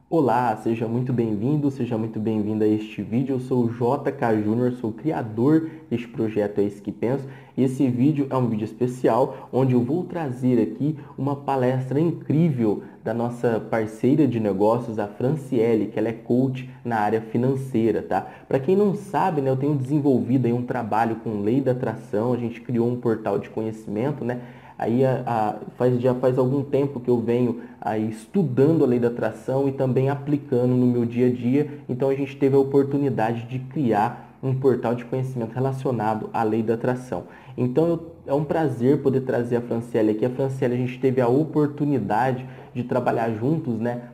Olá, seja muito bem-vindo, seja muito bem-vinda a este vídeo. Eu sou o JK Júnior, sou o criador deste projeto É Isso Que Penso. E esse vídeo é um vídeo especial onde eu vou trazer aqui uma palestra incrível da nossa parceira de negócios, a Franciele, que ela é coach na área financeira, tá? Para quem não sabe, né, eu tenho desenvolvido aí um trabalho com lei da atração, a gente criou um portal de conhecimento, né? Aí já faz algum tempo que eu venho aí estudando a lei da atração e também aplicando no meu dia a dia. Então a gente teve a oportunidade de criar um portal de conhecimento relacionado à lei da atração. Então é um prazer poder trazer a Franciele aqui. A Franciele, a gente teve a oportunidade de trabalhar juntos, né?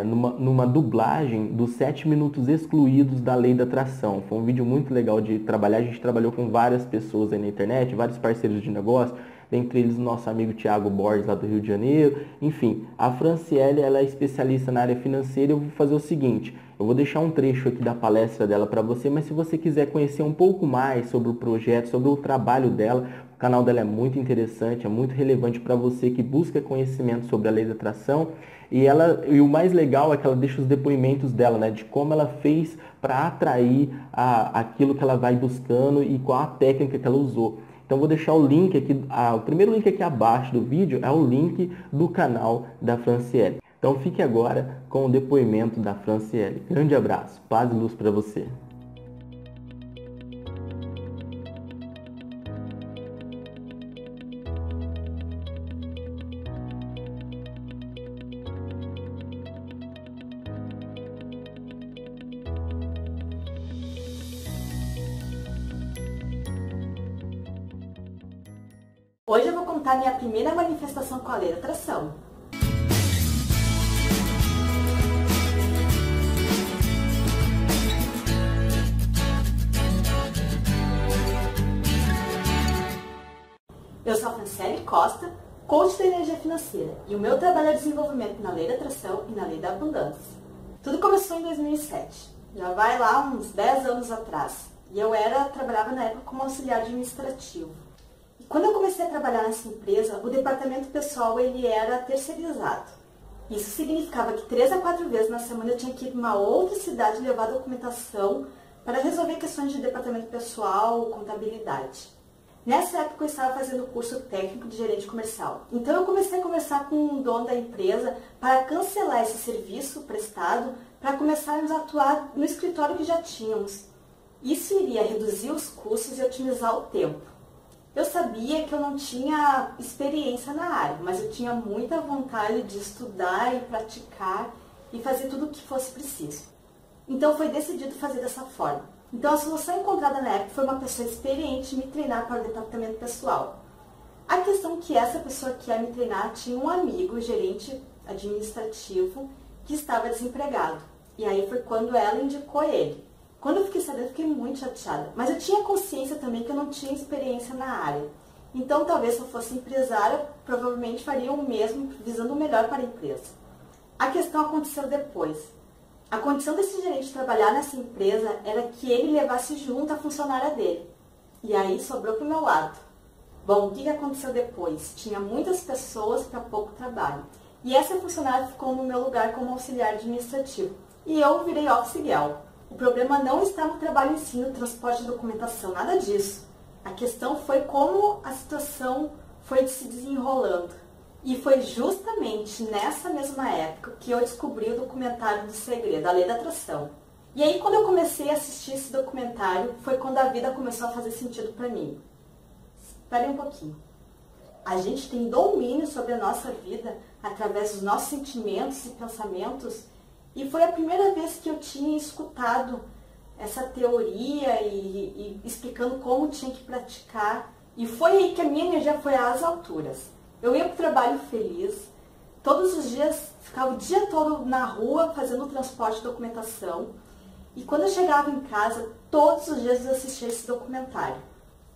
Numa dublagem dos 7 minutos excluídos da lei da atração. Foi um vídeo muito legal de trabalhar. A gente trabalhou com várias pessoas aí na internet, vários parceiros de negócio, dentre eles o nosso amigo Thiago Borges, lá do Rio de Janeiro. Enfim, a Franciele, ela é especialista na área financeira. Eu vou fazer o seguinte, eu vou deixar um trecho aqui da palestra dela para você, mas se você quiser conhecer um pouco mais sobre o projeto, sobre o trabalho dela, o canal dela é muito interessante, é muito relevante para você que busca conhecimento sobre a lei da atração. E o mais legal é que ela deixa os depoimentos dela, né, de como ela fez para atrair aquilo que ela vai buscando e qual a técnica que ela usou. Então vou deixar o link aqui, o primeiro link aqui abaixo do vídeo é o link do canal da Franciele. Então fique agora com o depoimento da Franciele. Grande abraço, paz e luz para você. Hoje eu vou contar minha primeira manifestação com a lei da atração. Eu sou a Franciele Costa, coach da energia financeira, e o meu trabalho é desenvolvimento na lei da atração e na lei da abundância. Tudo começou em 2007, já vai lá uns 10 anos atrás, e eu trabalhava na época como auxiliar administrativo. Quando eu comecei a trabalhar nessa empresa, o departamento pessoal ele era terceirizado. Isso significava que 3 a 4 vezes na semana eu tinha que ir para uma outra cidade levar documentação para resolver questões de departamento pessoal, contabilidade. Nessa época eu estava fazendo o curso técnico de gerente comercial. Então eu comecei a conversar com o dono da empresa para cancelar esse serviço prestado para começarmos a atuar no escritório que já tínhamos. Isso iria reduzir os custos e otimizar o tempo. Eu sabia que eu não tinha experiência na área, mas eu tinha muita vontade de estudar e praticar e fazer tudo o que fosse preciso. Então foi decidido fazer dessa forma. Então a solução encontrada na época foi uma pessoa experiente me treinar para o departamento pessoal. A questão é que essa pessoa que ia me treinar tinha um amigo, gerente administrativo, que estava desempregado. E aí foi quando ela indicou ele. Quando eu fiquei sabendo, eu fiquei muito chateada. Mas eu tinha consciência também que eu não tinha experiência na área. Então, talvez se eu fosse empresária, provavelmente faria o mesmo, visando o melhor para a empresa. A questão aconteceu depois. A condição desse gerente trabalhar nessa empresa era que ele levasse junto a funcionária dele. E aí sobrou para o meu lado. Bom, o que aconteceu depois? Tinha muitas pessoas para pouco trabalho. E essa funcionária ficou no meu lugar como auxiliar administrativo. E eu virei office girl. O problema não está no trabalho em si, no transporte de documentação, nada disso. A questão foi como a situação foi se desenrolando. E foi justamente nessa mesma época que eu descobri o documentário do Segredo, a Lei da Atração. E aí, quando eu comecei a assistir esse documentário, foi quando a vida começou a fazer sentido para mim. Espere um pouquinho. A gente tem domínio sobre a nossa vida através dos nossos sentimentos e pensamentos. E foi a primeira vez que eu tinha escutado essa teoria e explicando como tinha que praticar. E foi aí que a minha energia foi às alturas. Eu ia para o trabalho feliz, todos os dias, ficava o dia todo na rua fazendo o transporte de documentação. E quando eu chegava em casa, todos os dias eu assistia esse documentário.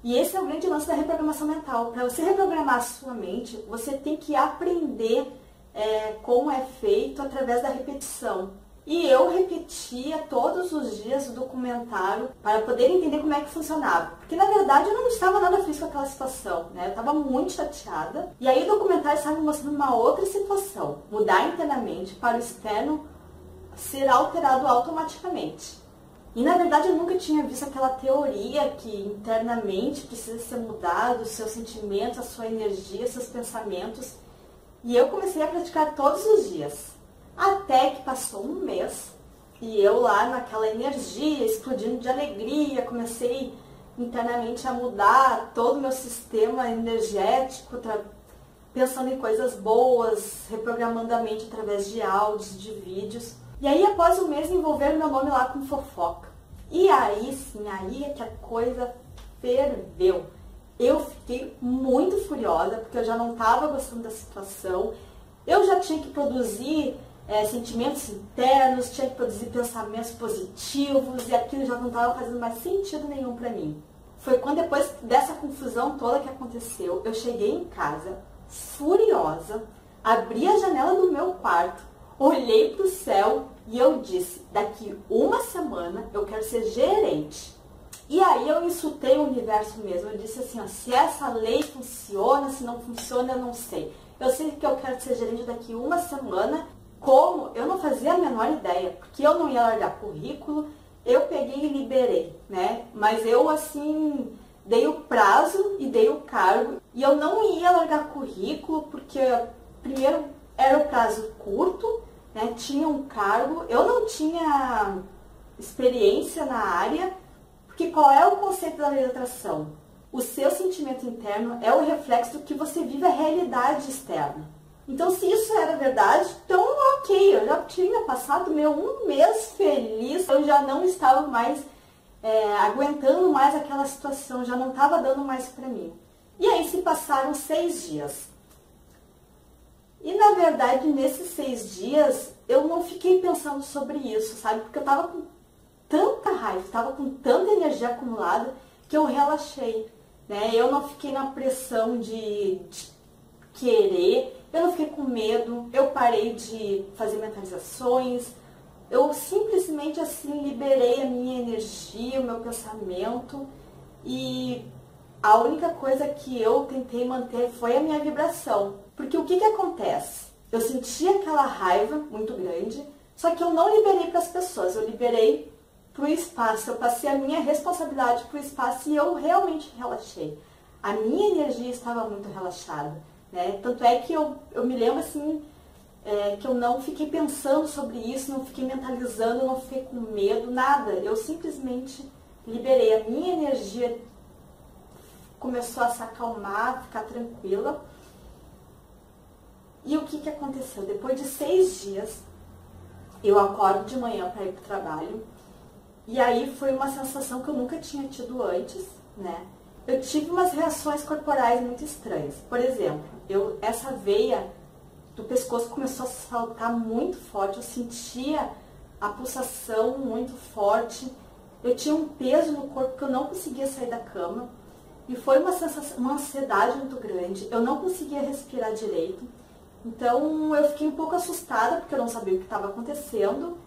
E esse é o grande lance da reprogramação mental. Para você reprogramar a sua mente, você tem que aprender como é feito através da repetição. E eu repetia todos os dias o documentário para poder entender como é que funcionava. Porque na verdade eu não estava nada feliz com aquela situação, né? Eu estava muito chateada. E aí o documentário estava me mostrando uma outra situação. Mudar internamente para o externo ser alterado automaticamente. E na verdade eu nunca tinha visto aquela teoria que internamente precisa ser mudado, os seus sentimentos, a sua energia, seus pensamentos. E eu comecei a praticar todos os dias. Até que passou um mês e eu lá naquela energia, explodindo de alegria, comecei internamente a mudar todo o meu sistema energético, pensando em coisas boas, reprogramando a mente através de áudios, de vídeos. E aí, após um mês, envolveram meu nome lá com fofoca. E aí, sim, aí é que a coisa ferveu. Eu fiquei muito furiosa, porque eu já não estava gostando da situação. Eu já tinha que produzir sentimentos internos, tinha que produzir pensamentos positivos, e aquilo já não estava fazendo mais sentido nenhum para mim. Foi quando, depois dessa confusão toda que aconteceu, eu cheguei em casa, furiosa, abri a janela do meu quarto, olhei para o céu e eu disse, daqui uma semana eu quero ser gerente. E aí eu insultei o universo mesmo, eu disse assim, ó, se essa lei funciona, se não funciona, eu não sei. Eu sei que eu quero ser gerente daqui uma semana. Como? Eu não fazia a menor ideia, porque eu não ia largar currículo, eu peguei e liberei, né? Mas eu, assim, dei o prazo e dei o cargo, e eu não ia largar currículo, porque, primeiro, era o prazo curto, né? Tinha um cargo, eu não tinha experiência na área, porque qual é o conceito da lei da atração? O seu sentimento interno é o reflexo do que você vive a realidade externa. Então, se isso era verdade, então ok, eu já tinha passado meu um mês feliz, eu já não estava mais aguentando mais aquela situação, já não estava dando mais para mim. E aí se passaram 6 dias. E na verdade, nesses 6 dias, eu não fiquei pensando sobre isso, sabe? Porque eu estava com tanta raiva, estava com tanta energia acumulada, que eu relaxei, né? Eu não fiquei na pressão de querer, eu não fiquei com medo, eu parei de fazer mentalizações, eu simplesmente assim liberei a minha energia, o meu pensamento, e a única coisa que eu tentei manter foi a minha vibração. Porque o que acontece? Eu senti aquela raiva muito grande, só que eu não liberei para as pessoas, eu liberei para o espaço, eu passei a minha responsabilidade para o espaço e eu realmente relaxei. A minha energia estava muito relaxada, né? Tanto é que eu me lembro assim, que eu não fiquei pensando sobre isso, não fiquei mentalizando, não fiquei com medo, nada. Eu simplesmente liberei. A minha energia começou a se acalmar, ficar tranquila. E o que aconteceu? Depois de 6 dias, eu acordo de manhã para ir para o trabalho. E aí foi uma sensação que eu nunca tinha tido antes, né? Eu tive umas reações corporais muito estranhas. Por exemplo, essa veia do pescoço começou a saltar muito forte, eu sentia a pulsação muito forte, eu tinha um peso no corpo que eu não conseguia sair da cama, e foi uma sensação, uma ansiedade muito grande, eu não conseguia respirar direito, então eu fiquei um pouco assustada, porque eu não sabia o que estava acontecendo,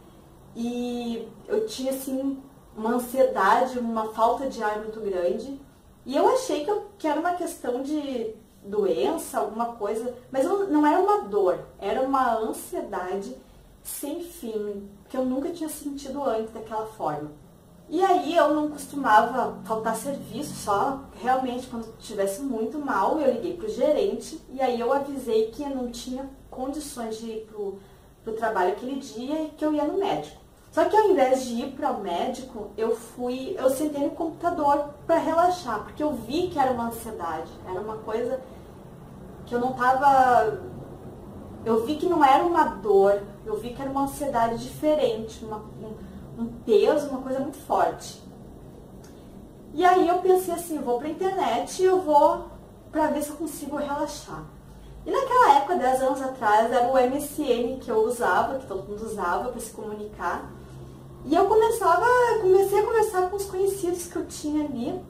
e eu tinha assim uma ansiedade, uma falta de ar muito grande, e eu achei que era uma questão de doença, alguma coisa, mas não era uma dor, era uma ansiedade sem fim, que eu nunca tinha sentido antes daquela forma. E aí eu não costumava faltar serviço, só realmente quando estivesse muito mal, eu liguei para o gerente e aí eu avisei que eu não tinha condições de ir para o trabalho aquele dia e que eu ia no médico. Só que ao invés de ir para o médico, eu sentei no computador para relaxar, porque eu vi que era uma ansiedade, era uma coisa que eu não estava... Eu vi que não era uma dor, eu vi que era uma ansiedade diferente, um peso, uma coisa muito forte. E aí eu pensei assim, eu vou para a internet e eu vou para ver se eu consigo relaxar. E naquela época, 10 anos atrás, era o MSN que eu usava, que todo mundo usava para se comunicar. E eu comecei a conversar com os conhecidos que eu tinha ali.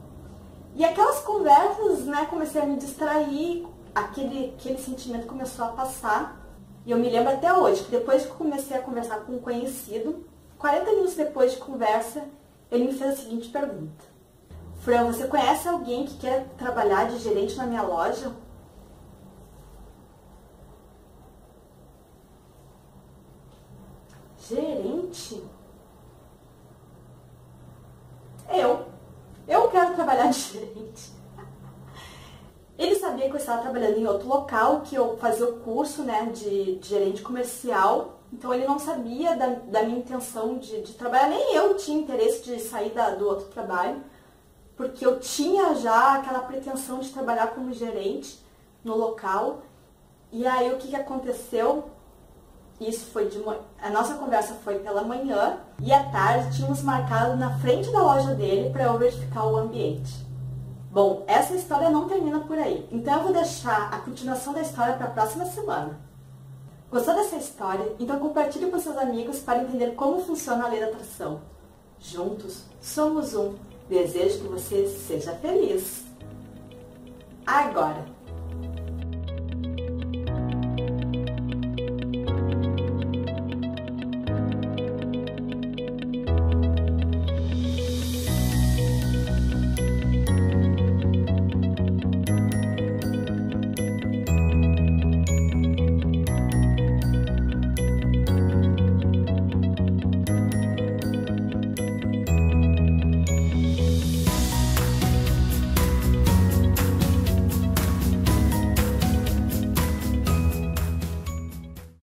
E aquelas conversas, né, comecei a me distrair, aquele sentimento começou a passar. E eu me lembro até hoje, que depois que eu comecei a conversar com um conhecido, 40 minutos depois de conversa, ele me fez a seguinte pergunta. Fran, você conhece alguém que quer trabalhar de gerente na minha loja? Gerente? Eu quero trabalhar de gerente. Ele sabia que eu estava trabalhando em outro local, que eu fazia o curso, né, de gerente comercial. Então ele não sabia da minha intenção de trabalhar, nem eu tinha interesse de sair do outro trabalho, porque eu tinha já aquela pretensão de trabalhar como gerente no local. E aí o que aconteceu? Isso foi a nossa conversa foi pela manhã e à tarde tínhamos marcado na frente da loja dele para eu verificar o ambiente. Bom, essa história não termina por aí, então eu vou deixar a continuação da história para a próxima semana. Gostou dessa história? Então compartilhe com seus amigos para entender como funciona a lei da atração. Juntos, somos um. Desejo que você seja feliz. Agora,